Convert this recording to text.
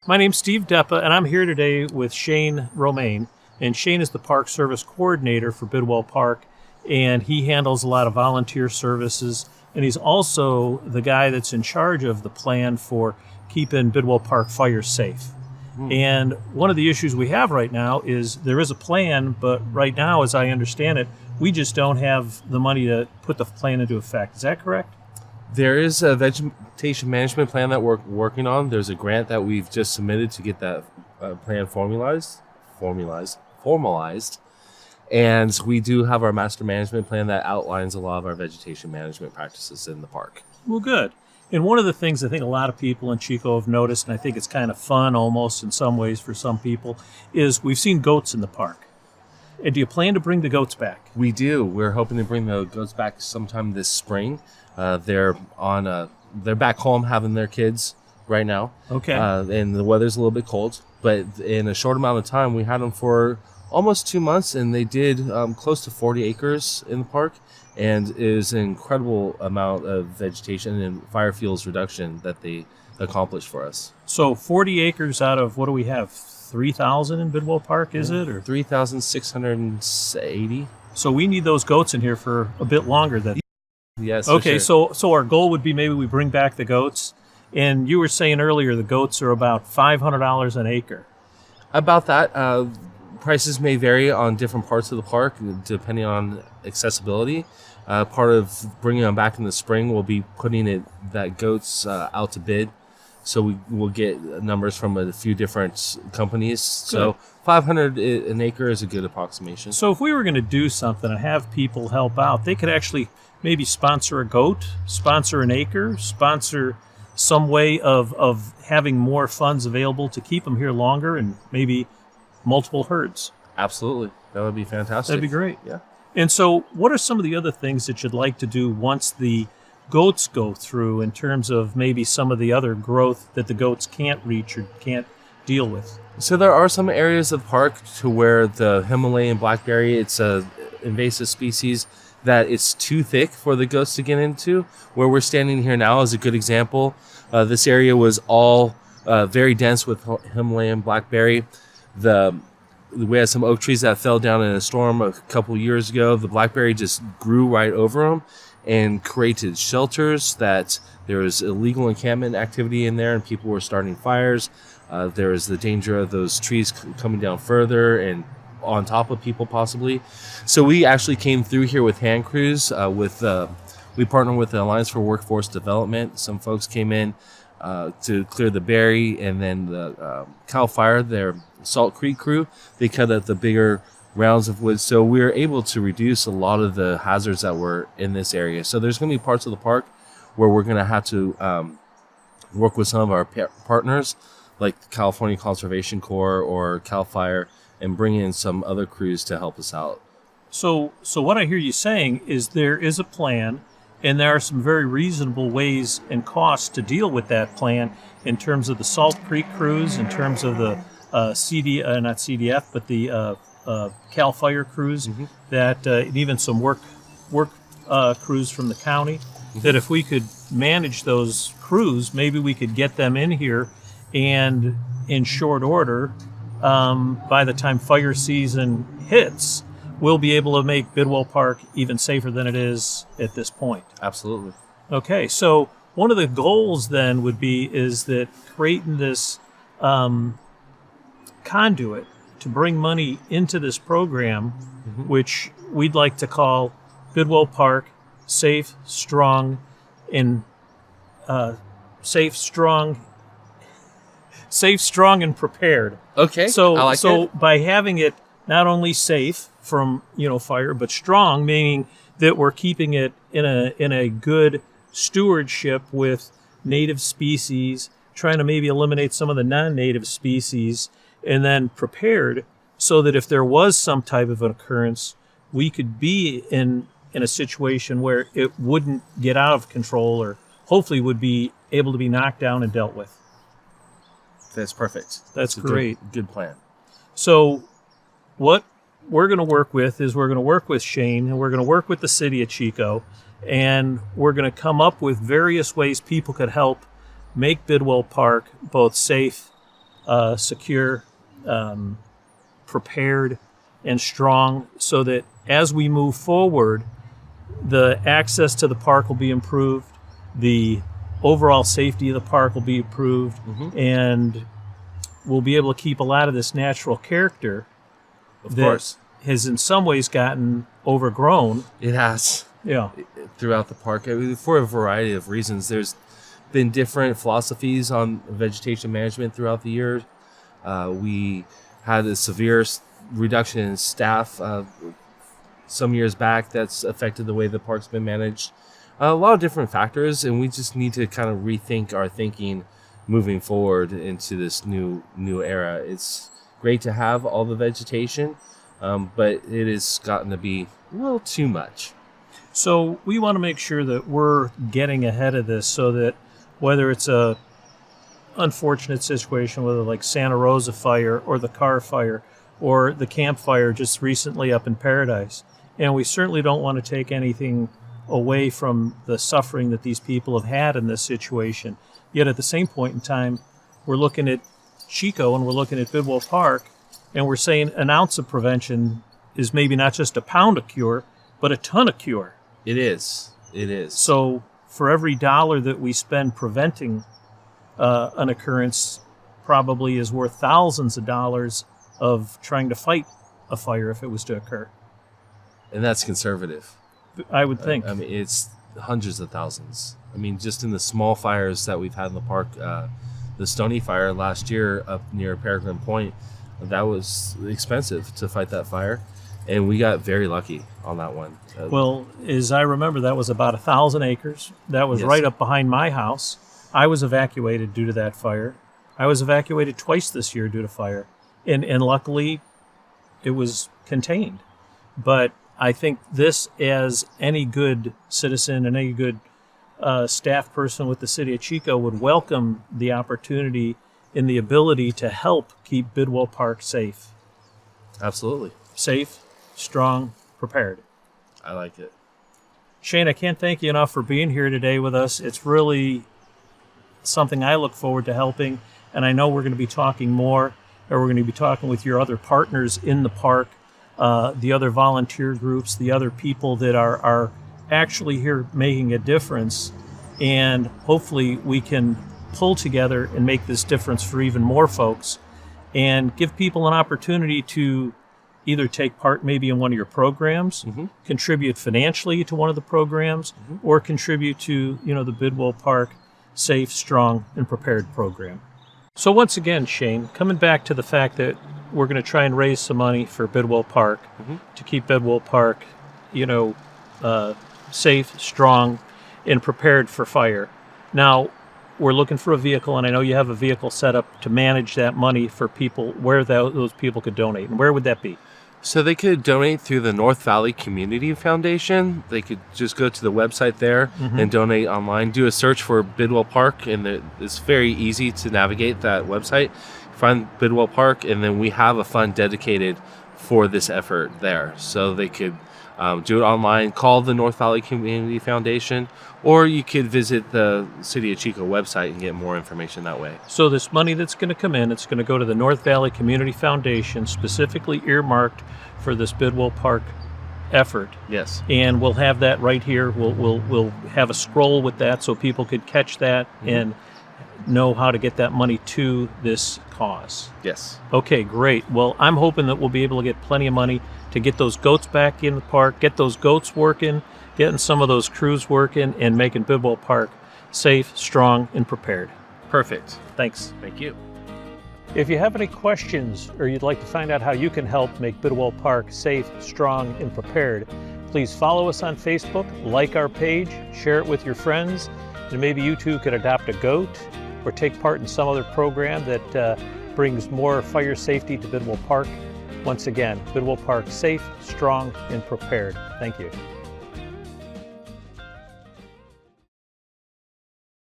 My name's Steve Deppa, and I'm here today with Shane Romaine. And Shane is the Park Service Coordinator for Bidwell Park, and he handles a lot of volunteer services. And he's also the guy that's in charge of the plan for keeping Bidwell Park fires safe. And one of the issues we have right now is there is a plan, but right now, as I understand it, we just don't have the money to put the plan into effect. Is that correct? There is a vegetation management plan that we're working on. There's a grant that we've just submitted to get that plan formalized. And we do have our master management plan that outlines a lot of our vegetation management practices in the park. Well, good. And one of the things I think a lot of people in Chico have noticed, and I think it's kind of fun almost in some ways for some people, is we've seen goats in the park. And do you plan to bring the goats back? We do. We're hoping to bring the goats back sometime this spring. They're back home having their kids right now. Okay. And the weather's a little bit cold, but in a short amount of time, we had them for almost 2 months, and they did close to 40 acres in the park, and it is an incredible amount of vegetation and fire fuels reduction that they accomplished for us. So 40 acres out of, what do we have, 3,000 in Bidwell Park, is it? Or 3,680. So we need those goats in here for a bit longer than. Yes. Okay, sure. so our goal would be maybe we bring back the goats. And you were saying earlier the goats are about $500 an acre. About that. Prices may vary on different parts of the park depending on accessibility. Part of bringing them back in the spring will be putting that goats out to bid. So we will get numbers from a few different companies. So $500 an acre is a good approximation. So if we were going to do something and have people help out, they could actually maybe sponsor a goat, sponsor an acre, sponsor some way of having more funds available to keep them here longer and maybe multiple herds. Absolutely. That would be fantastic. That'd be great. Yeah. And so what are some of the other things that you'd like to do once the goats go through in terms of maybe some of the other growth that the goats can't reach or can't deal with? So there are some areas of the park to where the Himalayan blackberry, it's a invasive species that it's too thick for the goats to get into. Where we're standing here now is a good example. This area was all very dense with Himalayan blackberry. We had some oak trees that fell down in a storm a couple years ago. The blackberry just grew right over them and created shelters that there was illegal encampment activity in there and people were starting fires. There was the danger of those trees coming down further and on top of people possibly. So we actually came through here with hand crews. We partnered with the Alliance for Workforce Development. Some folks came in to clear the berry, and then the Cal Fire, their Salt Creek crew, they cut up the bigger rounds of wood. So we were able to reduce a lot of the hazards that were in this area. So there's going to be parts of the park where we're going to have to work with some of our partners, like the California Conservation Corps or Cal Fire, and bring in some other crews to help us out. So what I hear you saying is there is a plan, and there are some very reasonable ways and costs to deal with that plan in terms of the Salt Creek crews, in terms of the not CDF, but the Cal Fire crews, that and even some work crews from the county, that if we could manage those crews, maybe we could get them in here, and in short order, by the time fire season hits, we'll be able to make Bidwell Park even safer than it is at this point. Absolutely. Okay, so one of the goals then would be is that creating this conduit to bring money into this program, which we'd like to call Bidwell Park Safe, Strong, and Prepared. Okay. So by having it not only safe from fire, but strong, meaning that we're keeping it in a good stewardship with native species, trying to maybe eliminate some of the non-native species, and then prepared so that if there was some type of an occurrence, we could be in a situation where it wouldn't get out of control, or hopefully would be able to be knocked down and dealt with. That's perfect. That's great. Good plan. So what we're going to work with is we're going to work with Shane, and we're going to work with the city of Chico, and we're going to come up with various ways people could help make Bidwell Park both safe secure, prepared, and strong, so that as we move forward, the access to the park will be improved, the overall safety of the park will be improved, and we'll be able to keep a lot of this natural character Of that course, has in some ways gotten overgrown. it has. Yeah. Throughout the park, I mean, for a variety of reasons. There's been different philosophies on vegetation management throughout the years. We had a severe reduction in staff some years back that's affected the way the park's been managed. A lot of different factors, and we just need to kind of rethink our thinking moving forward into this new era. It's great to have all the vegetation, but it has gotten to be a little too much. So we want to make sure that we're getting ahead of this, so that whether it's a unfortunate situation, whether like Santa Rosa fire or the Carr fire or the campfire just recently up in Paradise, and we certainly don't want to take anything away from the suffering that these people have had in this situation. Yet at the same point in time, we're looking at Chico and we're looking at Bidwell Park, and we're saying an ounce of prevention is maybe not just a pound of cure, but a ton of cure. It is. It is. So for every dollar that we spend preventing an occurrence, probably is worth thousands of dollars of trying to fight a fire if it was to occur. And that's conservative. I would think. I mean, it's hundreds of thousands. I mean, just in the small fires that we've had in the park, the Stony Fire last year up near Peregrine Point, that was expensive to fight that fire. And we got very lucky on that one. Well, as I remember, that was about 1,000 acres. That was Yes. right up behind my house. I was evacuated due to that fire. I was evacuated twice this year due to fire. And luckily, it was contained. But I think this, as any good citizen and any good staff person with the city of Chico would welcome the opportunity and the ability to help keep Bidwell Park safe. Absolutely. Safe, strong, prepared. I like it. Shane, I can't thank you enough for being here today with us. It's really something I look forward to helping, and I know we're going to be talking more, or we're going to be talking with your other partners in the park, the other volunteer groups, the other people that are actually here making a difference, and hopefully we can pull together and make this difference for even more folks and give people an opportunity to either take part maybe in one of your programs, contribute financially to one of the programs, or contribute to, the Bidwell Park Safe, Strong, and Prepared program. So once again, Shane, coming back to the fact that we're going to try and raise some money for Bidwell Park to keep Bidwell Park, safe, strong, and prepared for fire. Now, we're looking for a vehicle, and I know you have a vehicle set up to manage that money for people, where those people could donate. And where would that be? So they could donate through the North Valley Community Foundation. They could just go to the website there and donate online. Do a search for Bidwell Park, and it's very easy to navigate that website. Find Bidwell Park, and then we have a fund dedicated for this effort there. So they could do it online, call the North Valley Community Foundation, or you could visit the City of Chico website and get more information that way. So this money that's going to come in, it's going to go to the North Valley Community Foundation, specifically earmarked for this Bidwell Park effort. Yes. And we'll have that right here. We'll have a scroll with that so people could catch that and know how to get that money to this cause. Yes. Okay, great. Well, I'm hoping that we'll be able to get plenty of money to get those goats back in the park, get those goats working, getting some of those crews working, and making Bidwell Park safe, strong, and prepared. Perfect. Thanks. Thank you. If you have any questions or you'd like to find out how you can help make Bidwell Park safe, strong, and prepared, please follow us on Facebook, like our page, share it with your friends, and maybe you too could adopt a goat or take part in some other program that brings more fire safety to Bidwell Park. Once again, Bidwell Park safe, strong, and prepared. Thank you.